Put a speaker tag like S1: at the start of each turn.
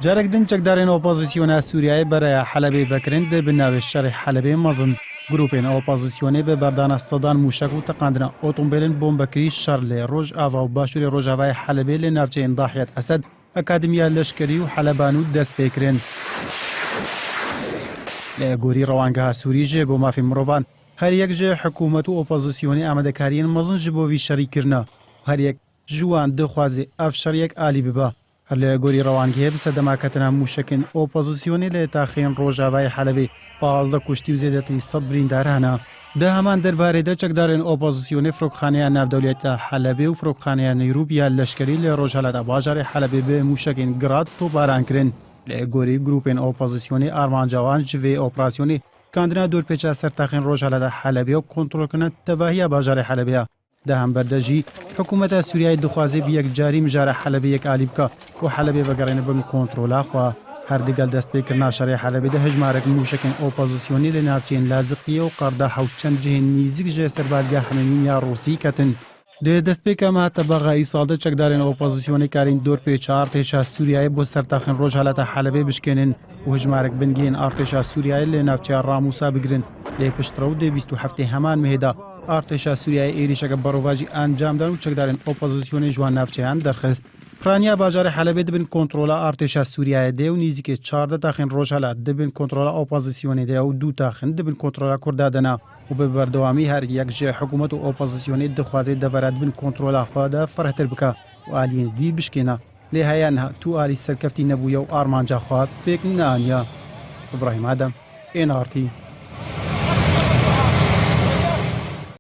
S1: جارك دن چکدارین اپوزیسیون سوریای برای حلبی وکرند بناو شرح حلبی مزن گروپین اپوزیسیونی به بردانستدان موشک و تقاندنا اتومبیلن بمبکری شارل روج آوا و باشور روجاوای حلبی لناوچه انضاحیت اسد اکادمیا لشکری و حلبانو دست بکرند لگوری روانگاه سوری جبو مافی مروان هر یک جه حکومت و اپوزیسیونی آمدکارین مزن جبو وی شریک کرنا هر یک جوان دخوازی افشار یک عالی ببا هر لگوری روانگاه بسدما کتنا موشکن اپوزیسیونی لتاخین روجاوای حلبی پازده کشتی و زیادتی صد بریندار هنا ده همان درباره ده چکدارین اپوزیسیونی فروکخانه نافدولیت حلبی و فروکخانه نیروبیا لشکری لروجالت باجار حلبی به موشکن گراد تو باران کرن لگوری گروپین اپوزیسیونی آرمان جوان جوی اپراسیونی کاندنا دور پیچ سرتاخین روجالت حلبی و کنترل کنند تواهی باجار حلبی ده هم بردجی حکومت سوریای دخوازی بیک جاری مجار حلبی یک عالی بکا و حلبی وگرین بن کنترل خوا هر دیگر دست بکرنا شرح حلبی ده هجمارک موشکن اپوزیسیونی لناوچین لازقیه و قرده حوچند جهن نیزیک جه سربازگاه همین یا روسی کتن ده دست بکم حتی بغایی سالده چکدارین اپوزیسیونی کارین دور پیچ ارتش سوریای بو سرتاخین روج حالت حلبی بشکنن و هجمارک بنگین ارتش سوریای لناوچه راموسا بگرن لی پشترو ده 27 همان مهدا ارتش سوریای ایریشک برواجی انجام دادن و چکدارین اپوزیسیونی جوان ناوچه‌ان درخست پرانیا باجار حلبی دبن کنترل ارتش سوریای ده و نیزی که 14 تاخین روجالا دبن کنترل اپوزیسیونی ده و 2 تاخین دبن کنترل کردادنا و به بردوامی هر یک جه حکومت و اپوزیسیونی دخوازی دورات بن کنترل خواده فرهتر بکا و آلین دی بشکینا لهایانها تو آلی سرکفتی نبویا و آرمانجا خواد بک نانیا ابراهیم آدم NRT